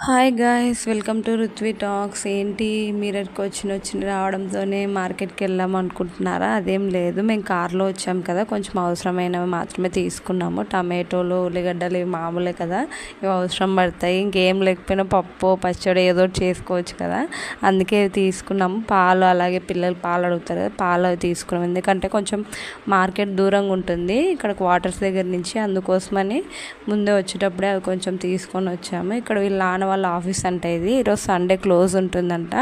Hi guys, welcome to Ruthvi talks. ఏంటి మీరకి వచ్చి రావడంతోనే మార్కెట్కి వెళ్దాం అనుకుంటున్నారా? అదేం లేదు, మేము కార్లో వచ్చాము కదా, కొంచెం అవసరమైనవి మాత్రమే తీసుకున్నాము. టమాటోలు, ఉల్లిగడ్డలు ఇవి మామూలే కదా, ఇవి అవసరం పడతాయి. ఇంకేం లేకపోయినా పప్పు పచ్చడి ఏదో చేసుకోవచ్చు కదా, అందుకే తీసుకున్నాము. పాలు, అలాగే పిల్లలు పాలు అడుగుతారు కదా, పాలు అవి తీసుకున్నాము. ఎందుకంటే కొంచెం మార్కెట్ దూరంగా ఉంటుంది ఇక్కడ క్వార్టర్స్ దగ్గర నుంచి, అందుకోసమని ముందే వచ్చేటప్పుడే అవి కొంచెం తీసుకొని వచ్చాము. ఇక్కడ వీళ్ళ నాన్న వాళ్ళ ఆఫీస్ అంట ఇది. ఈరోజు సండే క్లోజ్ ఉంటుందంట.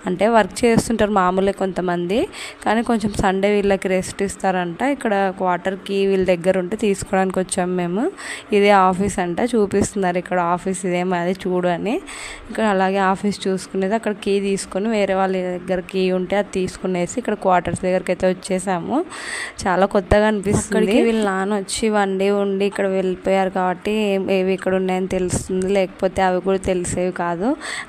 అంటే వర్క్ చేస్తుంటారు మామూలే కొంతమంది, కానీ కొంచెం సండే వీళ్ళకి రెస్ట్ ఇస్తారంట. ఇక్కడ క్వార్టర్కి వీళ్ళ దగ్గర ఉంటే తీసుకోవడానికి వచ్చాము మేము. ఇదే ఆఫీస్ అంట, చూపిస్తున్నారు ఇక్కడ ఆఫీస్ ఇదేమో అది చూడు అని. ఇక్కడ అలాగే ఆఫీస్ చూసుకునేది, అక్కడ కీ తీసుకొని వేరే వాళ్ళ దగ్గర కీ ఉంటే అది తీసుకునేసి ఇక్కడ క్వార్టర్స్ దగ్గరికి అయితే వచ్చేసాము. చాలా కొత్తగా అనిపిస్తుంది. వీళ్ళ నాన్న వచ్చి వన్ డే ఉండి ఇక్కడ వెళ్ళిపోయారు కాబట్టి ఏవి ఇక్కడ ఉన్నాయని తెలుస్తుంది, లేకపోతే అవి కూడా తెలిసేవి కాదు.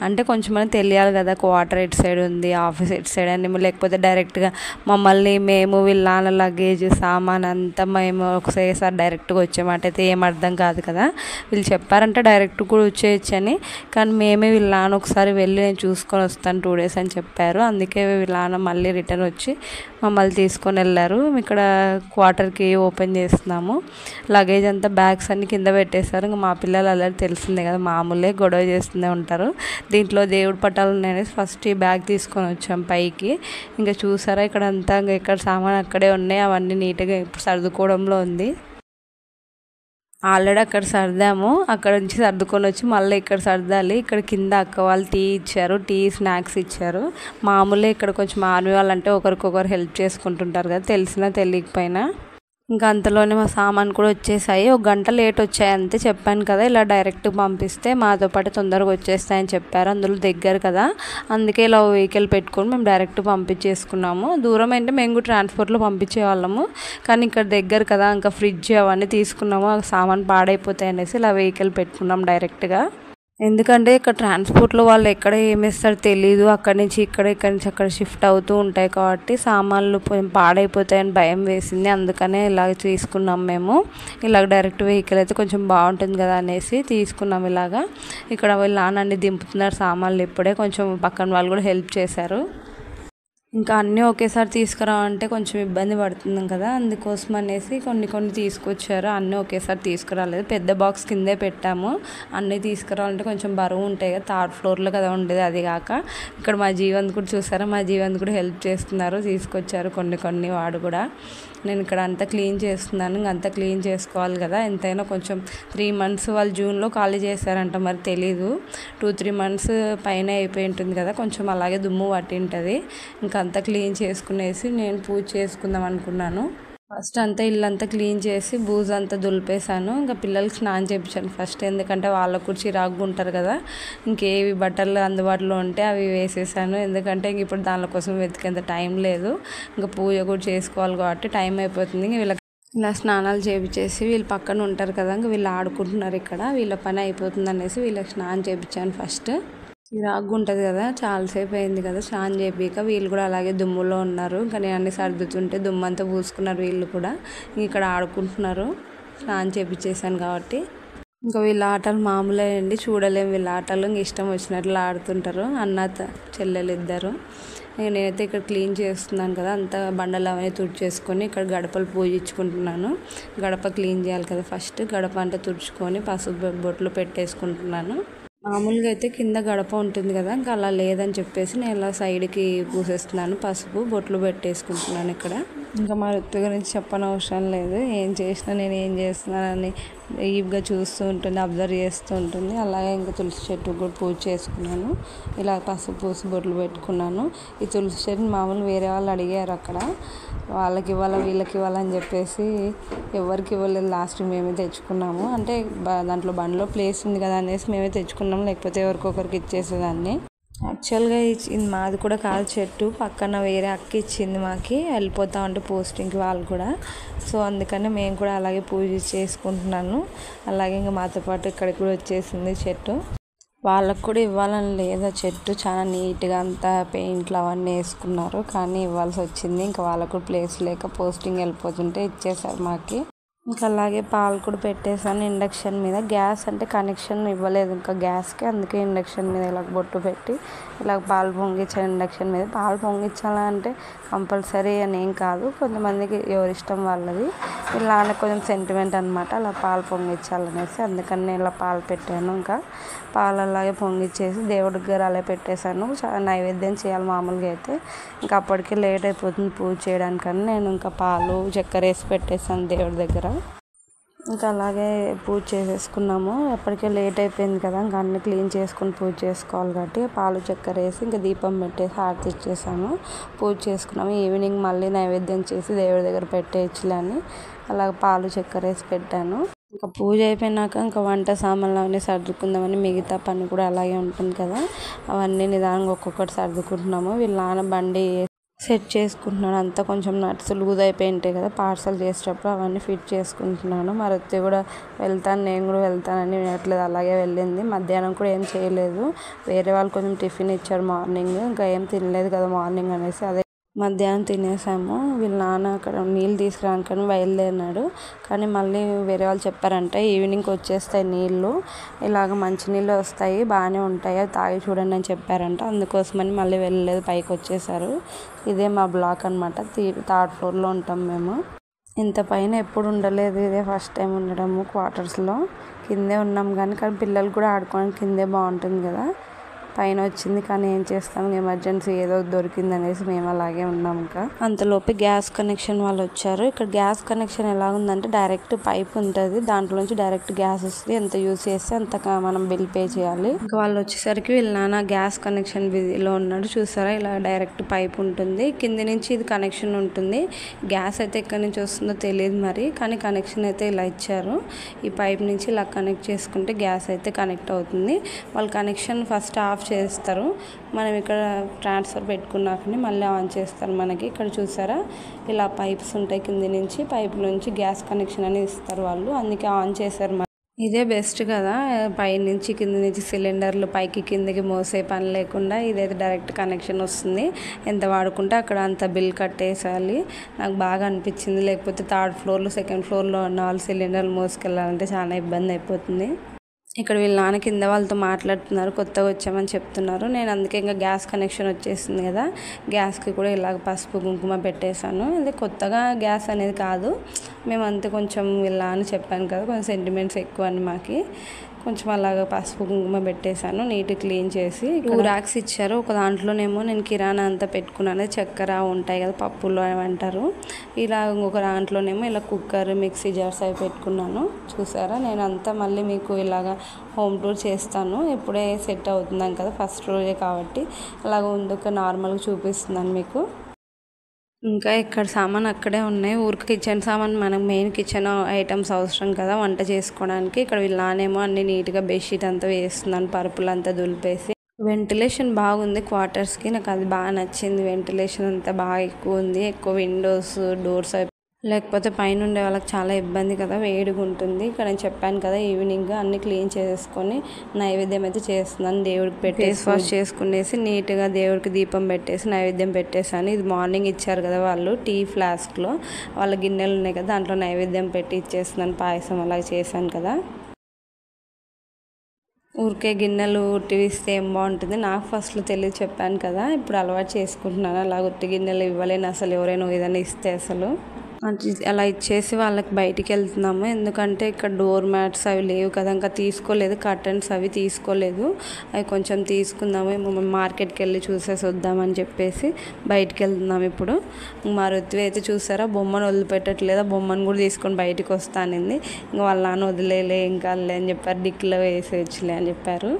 అంటే కొంచెం తెలియాలి కదా, క్వార్టర్ ఎటు సైడ్ ఉంది, ఆఫీస్ ఎటు సైడ్ అని. లేకపోతే డైరెక్ట్గా మమ్మల్ని మేము వీళ్ళ నాన్న లగేజ్ సామాన్ అంతా మేము ఒకసారి డైరెక్ట్గా వచ్చామాట, అయితే ఏం అర్థం కాదు కదా. వీళ్ళు చెప్పారంటే డైరెక్ట్ కూడా వచ్చేయచ్చు అని, కానీ మేమే వీళ్ళ నాన్న ఒకసారి వెళ్ళి నేను చూసుకొని వస్తాను 2 days అని చెప్పారు. అందుకే వీళ్ళ నాన్న మళ్ళీ రిటర్న్ వచ్చి మమ్మల్ని తీసుకొని వెళ్ళారు. ఇక్కడ క్వార్టర్కి ఓపెన్ చేస్తున్నాము. లగేజ్ అంతా బ్యాగ్స్ అన్ని కింద పెట్టేశారు. ఇంకా మా పిల్లలు అలా తెలిసిందే కదా, మామూలే గొడవ చేస్తూనే ఉంటారు. దీంట్లో దేవుడి పటాలు ఉన్నాయనేసి ఫస్ట్ ఈ బ్యాగ్ తీసుకొని వచ్చాం పైకి. ఇంకా చూసారా ఇక్కడ అంతా, ఇంకా ఇక్కడ సామాన్ అక్కడే ఉన్నాయి, అవన్నీ నీట్గా ఇప్పుడు సర్దుకోవడంలో ఉంది. ఆల్రెడీ అక్కడ సర్దాము, అక్కడ నుంచి సర్దుకొని వచ్చి మళ్ళీ ఇక్కడ సర్దాలి. ఇక్కడ కింద అక్క వాళ్ళు టీ ఇచ్చారు, టీ స్నాక్స్ ఇచ్చారు. మామూలే ఇక్కడ కొంచెం ఆర్మీ వాళ్ళంటే ఒకరికొకరు హెల్ప్ చేసుకుంటుంటారు కదా, తెలిసినా తెలియకపోయినా. ఇంకా అంతలోనే మా సామాన్ కూడా వచ్చేసాయి. 1 గంట లేట్ వచ్చాయి అంతే. చెప్పాను కదా, ఇలా డైరెక్ట్ పంపిస్తే మాతో పాటు తొందరగా వచ్చేస్తాయని చెప్పారు. అందులో దగ్గర కదా, అందుకే ఇలా వెహికల్ పెట్టుకొని మేము డైరెక్ట్ పంపించేసుకున్నాము. దూరం అంటే మేము కూడా ట్రాన్స్పోర్ట్లో పంపించే వాళ్ళము, కానీ ఇక్కడ దగ్గర కదా, ఇంకా ఫ్రిడ్జ్ అవన్నీ తీసుకున్నాము. సామాన్ పాడైపోతాయి అనేసి ఇలా వెహికల్ పెట్టుకున్నాం డైరెక్ట్గా. ఎందుకంటే ఇక్కడ ట్రాన్స్పోర్ట్లో వాళ్ళు ఎక్కడ ఏమేస్తారో తెలీదు, ఇక్కడి నుంచి అక్కడ షిఫ్ట్ అవుతూ ఉంటాయి కాబట్టి సామాన్లు పాడైపోతాయని భయం వేసింది. అందుకనే ఇలాగ తీసుకున్నాం మేము. ఇలాగ డైరెక్ట్ వెహికల్ అయితే కొంచెం బాగుంటుంది కదా అనేసి తీసుకున్నాం ఇలాగా. ఇక్కడ వీళ్ళు నాన్న అన్ని దింపుతున్నారు సామాన్లు, ఇప్పుడే కొంచెం పక్కన వాళ్ళు కూడా హెల్ప్ చేశారు. ఇంకా అన్నీ ఒకేసారి తీసుకురావంటే కొంచెం ఇబ్బంది పడుతుంది కదా, అందుకోసం అనేసి కొన్ని తీసుకొచ్చారు. అన్నీ ఒకేసారి తీసుకురాలేదు, పెద్ద బాక్స్ కిందే పెట్టాము. అన్నీ తీసుకురావాలంటే కొంచెం బరువు ఉంటాయి కదా, 3rd floorలో కదా ఉండేది. అది కాక ఇక్కడ మా జీవంత్ కూడా చూసారా, మా జీవంత్ కూడా హెల్ప్ చేస్తున్నారు, తీసుకొచ్చారు కొన్ని వాడు కూడా. నేను ఇక్కడ అంతా క్లీన్ చేస్తున్నాను, ఇంకంతా క్లీన్ చేసుకోవాలి కదా. ఎంతైనా కొంచెం 3 months వాళ్ళు జూన్లో ఖాళీ చేశారంట, మరి తెలీదు. 2-3 months పైన అయిపోయి ఉంటుంది కదా, కొంచెం అలాగే దుమ్ము పట్టి ఉంటుంది. అంతా క్లీన్ చేసుకునేసి నేను పూజ చేసుకుందాం అనుకున్నాను. ఫస్ట్ అంతా ఇల్లంతా క్లీన్ చేసి బూజు అంతా దులిపేశాను. ఇంకా పిల్లలకి స్నానం చేయించాను ఫస్ట్, ఎందుకంటే వాళ్ళకు కూడా చిరాకుగా ఉంటారు కదా. ఇంకేవి బట్టలు అందుబాటులో ఉంటే అవి వేసేసాను, ఎందుకంటే ఇంక ఇప్పుడు దానికోసం వెతికేంత టైం లేదు. ఇంకా పూజ కూడా చేసుకోవాలి కాబట్టి టైం అయిపోతుంది. ఇంక వీళ్ళకి ఇలా స్నానాలు చేయించేసి వీళ్ళు పక్కన ఉంటారు కదా, ఇంకా వీళ్ళు ఆడుకుంటున్నారు ఇక్కడ, వీళ్ళ పని అయిపోతుంది అనేసి వీళ్ళకి స్నానం చేయించాను ఫస్ట్. చిరాకుగా ఉంటుంది కదా, చాలాసేపు అయింది కదా స్నానం చేపిక. వీళ్ళు కూడా అలాగే దుమ్ములో ఉన్నారు. ఇంకా నేను అన్ని సర్దుతుంటే దుమ్మంతా పూసుకున్నారు వీళ్ళు కూడా. ఇక్కడ ఆడుకుంటున్నారు స్నానం చేపించేసాను కాబట్టి. ఇంకా వీళ్ళ ఆటలు మామూలే అండి, చూడలేము వీళ్ళ ఆటలు. ఇంక ఇష్టం వచ్చినట్లు ఆడుతుంటారు అన్న చెల్లెలు ఇద్దరు. నేనైతే ఇక్కడ క్లీన్ చేస్తున్నాను కదా, అంతా బండలు అవన్నీ తుడిచేసుకొని ఇక్కడ గడపలు పూజించుకుంటున్నాను. గడప క్లీన్ చేయాలి కదా ఫస్ట్, గడప అంతా తుడుచుకొని పసుపు బొట్లు పెట్టేసుకుంటున్నాను. మామూలుగా అయితే కింద గడప ఉంటుంది కదా, ఇంకా అలా లేదని చెప్పేసి నేను ఇలా సైడ్కి పూసేస్తున్నాను, పసుపు బొట్లు పెట్టేసుకుంటున్నాను ఇక్కడ. ఇంకా మా ఋతు గురించి చెప్పనవసరం లేదు, ఏం చేసినా నేను ఏం చేస్తున్నానని ఈవ్గా చూస్తూ ఉంటుంది, అబ్జర్వ్ చేస్తూ ఉంటుంది. అలాగే ఇంకా తులసి చెట్టు కూడా పూజ చేసుకున్నాను, ఇలా పసుపు పూసి బొట్లు పెట్టుకున్నాను. ఈ తులసి చెట్టుని మామూలు వేరే వాళ్ళు అడిగారు అక్కడ, వాళ్ళకి ఇవ్వాలా వీళ్ళకి ఇవ్వాలని చెప్పేసి ఎవరికి ఇవ్వలేదు. లాస్ట్ మేమే తెచ్చుకున్నాము, అంటే దాంట్లో బండిలో ప్లేస్ ఉంది కదా అనేసి మేమే తెచ్చుకున్నాము, లేకపోతే ఎవరికొకరికి ఇచ్చేసేదాన్ని. యాక్చువల్గా ఇది మాది కూడా కాదు చెట్టు, పక్కన వేరే అక్క ఇచ్చింది మాకి, వెళ్ళిపోతా ఉంటే పోస్టింగ్కి వాళ్ళు కూడా. సో అందుకని మేము కూడా అలాగే పూజ చేసుకుంటున్నాను. అలాగే ఇంకా మాతో పాటు ఇక్కడికి కూడా వచ్చేసింది చెట్టు. వాళ్ళకు కూడా ఇవ్వాలని లేదా, చెట్టు చాలా నీట్గా అంతా పెయింట్లు అవన్నీ వేసుకున్నారు, కానీ ఇవ్వాల్సి వచ్చింది. ఇంకా వాళ్ళకు ప్లేస్ లేక పోస్టింగ్ వెళ్ళిపోతుంటే ఇచ్చేసారు మాకి. ఇంకా అలాగే పాలు కూడా పెట్టేసాను ఇండక్షన్ మీద. గ్యాస్ అంటే కనెక్షన్ ఇవ్వలేదు ఇంకా గ్యాస్కి, అందుకే ఇండక్షన్ మీద ఇలా బొట్టు పెట్టి ఇలా పాలు పొంగించాను ఇండక్షన్ మీద. పాలు పొంగించాలంటే కంపల్సరీ అని ఏం కాదు, కొంతమందికి ఎవరిష్టం వాళ్ళది. ఇలానే కొంచెం సెంటిమెంట్ అనమాట అలా పాలు పొంగించాలనేసి, అందుకని నేను ఇలా పాలు పెట్టాను. ఇంకా పాలు అలాగే పొంగిచ్చేసి దేవుడి దగ్గర అలా పెట్టేశాను. నైవేద్యం చేయాలి మామూలుగా అయితే, ఇంకా అప్పటికే లేట్ అయిపోతుంది పూజ చేయడానికని నేను ఇంకా పాలు చక్కెర వేసి పెట్టేశాను దేవుడి దగ్గర. ఇంకా అలాగే పూజ చేసేసుకున్నాము. ఎప్పటికే లేట్ అయిపోయింది కదా, ఇంకా అన్నీ క్లీన్ చేసుకుని పూజ చేసుకోవాలి కాబట్టి పాలు చక్కెర వేసి ఇంకా దీపం పెట్టేసి హారతి ఇచ్చేసాము, పూజ చేసుకున్నాము. ఈవినింగ్ మళ్ళీ నైవేద్యం చేసి దేవుడి దగ్గర పెట్టేయచ్చులే అని అలాగ పాలు చక్కెర వేసి పెట్టాను. ఇంకా పూజ అయిపోయినాక ఇంకా వంట సామాన్లు అవన్నీ సర్దుకుందామని, మిగతా పని కూడా అలాగే ఉంటుంది కదా, అవన్నీ నిదానంగా ఒక్కొక్కటి సర్దుకుంటున్నాము. వీళ్ళ నాన్న బండి సెట్ చేసుకుంటున్నాను, అంతా కొంచెం నట్స్ లూజ్ అయిపోయి ఉంటాయి కదా పార్సల్ చేసేటప్పుడు, అవన్నీ ఫిట్ చేసుకుంటున్నాను. మరి వచ్చి కూడా వెళ్తాను, నేను కూడా వెళ్తానని వినట్లేదు, అలాగే వెళ్ళింది. మధ్యాహ్నం కూడా ఏం చేయలేదు, వేరే వాళ్ళు కొంచెం టిఫిన్ ఇచ్చారు మార్నింగ్, ఇంకా ఏం తినలేదు కదా మార్నింగ్ అనేసి అదే మధ్యాహ్నం తినేసాము. వీళ్ళ నాన్న అక్కడ నీళ్ళు తీసుకురానికని బయలుదేరినాడు, కానీ మళ్ళీ వేరే వాళ్ళు చెప్పారంటే ఈవినింగ్కి వచ్చేస్తాయి నీళ్ళు, ఇలాగ మంచినీళ్ళు వస్తాయి బాగానే ఉంటాయి, అవి తాగి చూడండి అని చెప్పారంట. అందుకోసమని మళ్ళీ వెళ్ళలేదు, పైకి వచ్చేసారు. ఇదే మా బ్లాక్ అనమాట, 3rd ఫ్లోర్లో ఉంటాం మేము. ఇంత పైన ఎప్పుడు ఉండలేదు, ఇదే ఫస్ట్ టైం ఉండడము క్వార్టర్స్లో. కిందే ఉన్నాం కానీ పిల్లలు కూడా ఆడుకోవడానికి కిందే బాగుంటుంది కదా, పైన వచ్చింది. కానీ ఏం చేస్తాం, ఎమర్జెన్సీ ఏదో దొరికింది అనేసి మేము అలాగే ఉన్నాం. ఇంకా అంతలోపు గ్యాస్ కనెక్షన్ వాళ్ళు వచ్చారు. ఇక్కడ గ్యాస్ కనెక్షన్ ఎలా ఉందంటే డైరెక్ట్ పైప్ ఉంటుంది, దాంట్లోంచి డైరెక్ట్ గ్యాస్ వస్తుంది, ఎంత యూజ్ చేస్తే అంత మనం బిల్ పే చేయాలి. ఇంకా వాళ్ళు వచ్చేసరికి వీళ్ళ నాన్న గ్యాస్ కనెక్షన్ బిజీలో ఉన్నాడు. చూసారా, ఇలా డైరెక్ట్ పైప్ ఉంటుంది, కింది నుంచి ఇది కనెక్షన్ ఉంటుంది. గ్యాస్ అయితే ఎక్కడి నుంచి వస్తుందో తెలియదు మరి, కానీ కనెక్షన్ అయితే ఇలా ఇచ్చారు. ఈ పైప్ నుంచి ఇలా కనెక్ట్ చేసుకుంటే గ్యాస్ అయితే కనెక్ట్ అవుతుంది. వాళ్ళు కనెక్షన్ ఫస్ట్ ఆఫ్ చేస్తారు, మనం ఇక్కడ ట్రాన్స్ఫర్ పెట్టుకున్నాకని మళ్ళీ ఆన్ చేస్తారు మనకి. ఇక్కడ చూసారా, ఇలా పైప్స్ ఉంటాయి, కింది నుంచి పైప్ నుంచి గ్యాస్ కనెక్షన్ అని ఇస్తారు వాళ్ళు, అందుకే ఆన్ చేశారు. ఇదే బెస్ట్ కదా, పై నుంచి కింద నుంచి సిలిండర్లు పైకి కిందకి మోసే పని లేకుండా ఇదైతే డైరెక్ట్ కనెక్షన్ వస్తుంది, ఎంత వాడుకుంటే అక్కడ అంత బిల్ కట్టేసాలి. నాకు బాగా అనిపించింది, లేకపోతే 3rd ఫ్లోర్లో 2nd ఫ్లోర్లో ఉన్న వాళ్ళు సిలిండర్లు మోసుకెళ్ళాలంటే చాలా ఇబ్బంది అయిపోతుంది. ఇక్కడ వీళ్ళ నాన్న కింద వాళ్ళతో మాట్లాడుతున్నారు, కొత్తగా వచ్చామని చెప్తున్నారు. నేను అందుకే ఇంకా గ్యాస్ కనెక్షన్ వచ్చేసింది కదా, గ్యాస్కి కూడా ఇలాగ పసుపు కుంకుమ పెట్టేశాను. ఇది కొత్తగా గ్యాస్ అనేది కాదు, మేము అంతే కొంచెం వీళ్ళ అని చెప్పాను కదా, కొంచెం సెంటిమెంట్స్ ఎక్కువ అని మాకి, కొంచెం అలాగ పసుపు కుంకుమ పెట్టేశాను, నీట్ క్లీన్ చేసి. 2 ర్యాక్స్ ఇచ్చారు, ఒక దాంట్లోనేమో నేను కిరాణా అంతా పెట్టుకున్నాను, చక్కెర ఉంటాయి కదా పప్పులు అంటారు, ఇలా ఇంకొక దాంట్లోనేమో ఇలా కుక్కర్ మిక్సీ జార్స్ అవి పెట్టుకున్నాను. చూసారా, నేను అంతా మళ్ళీ మీకు ఇలాగా హోమ్ టూర్ చేస్తాను, ఇప్పుడే సెట్ అవుతున్నాం కదా ఫస్ట్ రోజే కాబట్టి అలాగ ముందుకు నార్మల్గా చూపిస్తున్నాను మీకు. ఇంకా ఇక్కడ సామాన్ అక్కడే ఉన్నాయి, ఊరికి కిచెన్ సామాన్ మనకు మెయిన్ కిచెన్ ఐటమ్స్ అవసరం కదా వంట చేసుకోవడానికి. ఇక్కడ వీళ్ళ నానేమో అన్ని నీట్గా బెడ్షీట్ అంతా వేస్తున్నాను, పరుపులు అంతా దులిపేసి. వెంటిలేషన్ బాగుంది క్వార్టర్స్కి, నాకు అది బాగా నచ్చింది, వెంటిలేషన్ అంతా బాగా ఎక్కువ ఉంది, ఎక్కువ విండోస్ డోర్స్ లేకపోతే పైన ఉండే వాళ్ళకి చాలా ఇబ్బంది కదా, వేడిగా ఉంటుంది. ఇక్కడ నేను చెప్పాను కదా ఈవినింగ్ అన్ని క్లీన్ చేసుకొని నైవేద్యం అయితే చేస్తున్నాను, దేవుడికి పెట్టేసి వాష్ చేసుకునేసి నీట్గా దేవుడికి దీపం పెట్టేసి నైవేద్యం పెట్టేసాను. ఇది మార్నింగ్ ఇచ్చారు కదా వాళ్ళు టీ ఫ్లాస్క్లో, వాళ్ళ గిన్నెలు ఉన్నాయి కదా దాంట్లో నైవేద్యం పెట్టి ఇచ్చేస్తున్నాను, పాయసం అలాగే చేశాను కదా. ఊరికే గిన్నెలు ఉట్టివిస్తే ఏం బాగుంటుంది, నాకు ఫస్ట్లో తెలియదు చెప్పాను కదా, ఇప్పుడు అలవాటు చేసుకుంటున్నాను. అలా ఉట్టి గిన్నెలు ఇవ్వలేను అసలు, ఎవరైనా ఏదైనా ఇస్తే అసలు అలా ఇచ్చేసి వాళ్ళకి బయటికి వెళ్తున్నాము. ఎందుకంటే ఇక్కడ డోర్ మ్యాట్స్ అవి లేవు కదా, ఇంకా తీసుకోలేదు, కర్టన్స్ అవి తీసుకోలేదు, అవి కొంచెం తీసుకుందాము, మార్కెట్కి వెళ్ళి చూసేసి వద్దామని చెప్పేసి బయటికి వెళ్తున్నాము. ఇప్పుడు మా రుత్వి అయితే చూసారా బొమ్మను వదిలిపెట్టట్లేదు, బొమ్మను కూడా తీసుకొని బయటికి వస్తానింది. ఇంకా వాళ్ళ నాన్న వదిలేలే ఇంకా అని చెప్పారు, డిక్లో వేసేయచ్చులే అని చెప్పారు.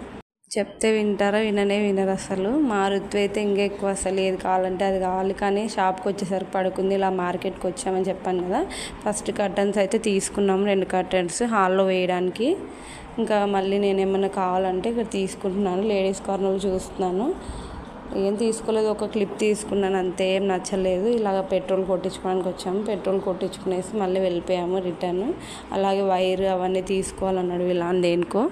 చెప్తే వింటారా, వినరు అసలు. మా రుత్వి అయితే ఇంకా ఎక్కువ అసలు ఏది కావాలంటే అది కావాలి, కానీ షాప్కి వచ్చేసరికి పడుకుంది. ఇలా మార్కెట్కి వచ్చామని చెప్పాను కదా, ఫస్ట్ కర్టన్స్ అయితే తీసుకున్నాము, 2 కర్టన్స్ హాల్లో వేయడానికి. ఇంకా మళ్ళీ నేను ఏమన్నా కావాలంటే ఇక్కడ తీసుకుంటున్నాను, లేడీస్ కార్నర్లో చూస్తున్నాను. ఏం తీసుకోలేదు, ఒక క్లిప్ తీసుకున్నాను అంతే, ఏం నచ్చలేదు. ఇలాగ పెట్రోల్ కొట్టించుకోవడానికి వచ్చాము, పెట్రోల్ కొట్టించుకునేసి మళ్ళీ వెళ్ళిపోయాము రిటర్న్. అలాగే వైర్ అవన్నీ తీసుకోవాలన్నాడు ఇలా దేనికో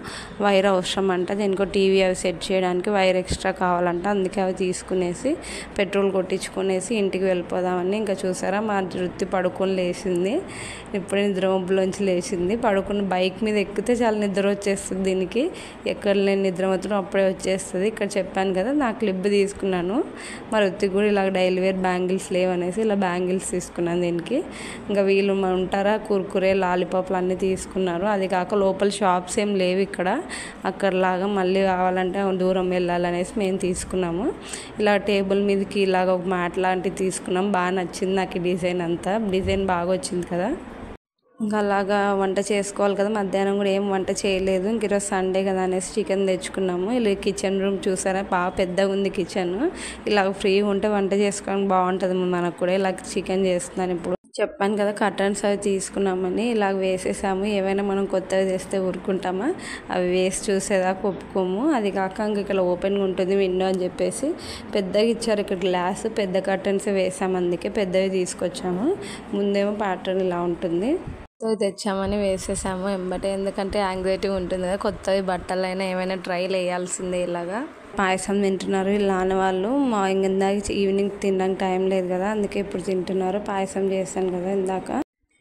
వైర్ అవసరం అంట, దేనికో టీవీ అవి సెట్ చేయడానికి వైర్ ఎక్స్ట్రా కావాలంట. అందుకే అవి తీసుకునేసి పెట్రోల్ కొట్టించుకునేసి ఇంటికి వెళ్ళిపోదామని. ఇంకా చూసారా మా వృత్తి పడుకొని లేచింది, ఇప్పుడే నిద్ర మబ్బులోంచి లేచింది. పడుకుని బైక్ మీద ఎక్కితే చాలా నిద్ర వచ్చేస్తుంది దీనికి, ఎక్కడ నేను నిద్ర మాత్రం అప్పుడే వచ్చేస్తుంది. ఇక్కడ చెప్పాను కదా నా క్లిప్ తీసుకున్నాను, మరి వృత్తికి కూడా ఇలా డైలీ వేర్ బ్యాంగిల్స్ లేవనేసి ఇలా బ్యాంగిల్స్ తీసుకున్నాను దీనికి. ఇంకా వీళ్ళు ఉంటారా కుర్కురే లాలీపాప్లు అన్నీ తీసుకున్నారు. అది కాక లోపల షాప్స్ ఏం లేవు ఇక్కడ, అక్కడలాగా మళ్ళీ కావాలంటే దూరం వెళ్ళాలనేసి మేము తీసుకున్నాము. ఇలా టేబుల్ మీదకి ఇలాగ ఒక మ్యాట్ లాంటివి తీసుకున్నాం, బాగా నచ్చింది నాకు ఈ డిజైన్ అంతా, డిజైన్ బాగా వచ్చింది కదా. ఇంకా అలాగా వంట చేసుకోవాలి కదా, మధ్యాహ్నం కూడా ఏం వంట చేయలేదు. ఇంక ఈరోజు సండే కదా అనేసి చికెన్ తెచ్చుకున్నాము. ఇలా కిచెన్ రూమ్ చూసారా బాగా పెద్దగా ఉంది కిచెన్, ఇలా ఫ్రీగా ఉంటే వంట చేసుకోవడానికి బాగుంటుంది మనకు కూడా. ఇలా చికెన్ చేస్తున్నాను ఇప్పుడు. చెప్పాను కదా కర్టన్స్ అవి తీసుకున్నామని, ఇలాగ వేసేసాము. ఏమైనా మనం కొత్తవి తెస్తే ఊరుకుంటామా, అవి వేసి చూసేదాకా ఒప్పుకోము. అది కాక ఇంక ఇక్కడ ఓపెన్గా ఉంటుంది విండో అని చెప్పేసి పెద్దగా ఇచ్చారు ఇక్కడ గ్లాస్, పెద్ద కర్టన్స్ వేసాము, అందుకే పెద్దవి తీసుకొచ్చాము. ముందేమో ప్యాటర్న్ ఇలా ఉంటుంది, తెచ్చామని వేసేసాము ఎంబటే, ఎందుకంటే యాంగ్జైటీ ఉంటుంది కదా, కొత్తవి బట్టలైనా ఏమైనా ట్రైల్ వేయాల్సిందే. ఇలాగా పాయసం తింటున్నారు వీళ్ళ నాన్న వాళ్ళు. మా ఇందాక ఈవినింగ్ తినడానికి టైం లేదు కదా, అందుకే ఇప్పుడు తింటున్నారు. పాయసం చేశాను కదా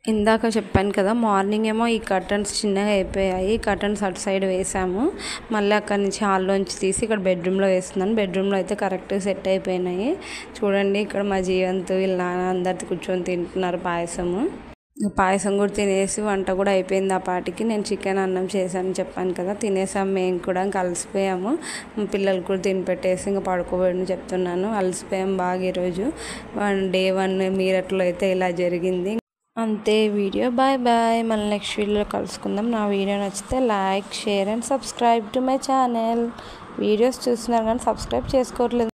ఇందాక చెప్పాను కదా, మార్నింగ్ ఏమో ఈ కర్టన్స్ చిన్నగా అయిపోయాయి, కర్టన్స్ అటు సైడ్ వేసాము. మళ్ళీ అక్కడి నుంచి హాల్లోంచి తీసి ఇక్కడ బెడ్రూమ్లో వేస్తున్నాను. బెడ్రూమ్లో అయితే కరెక్ట్గా సెట్ అయిపోయినాయి. చూడండి ఇక్కడ మా జీవంతు వీళ్ళ నాన్న అందరితో కూర్చొని తింటున్నారు పాయసము. పాయసం కూడా తినేసి వంట కూడా అయిపోయింది ఆ పాటికి. నేను చికెన్ అన్నం చేశాను చెప్పాను కదా, తినేసాము మేము కూడా, ఇంకా అలసిపోయాము. పిల్లలు కూడా తినిపెట్టేసి ఇంకా పడుకోబడి చెప్తున్నాను. అలసిపోయాం బాగా ఈరోజు. డే 1 మీరట్లో అయితే ఇలా జరిగింది అంతే. వీడియో బాయ్ బాయ్, మళ్ళీ నెక్స్ట్ వీడియోలో కలుసుకుందాం. నా వీడియో నచ్చితే like, share and subscribe to my channel. Videos చూస్తున్నారు కానీ సబ్స్క్రైబ్ చేసుకోవట్లేదు.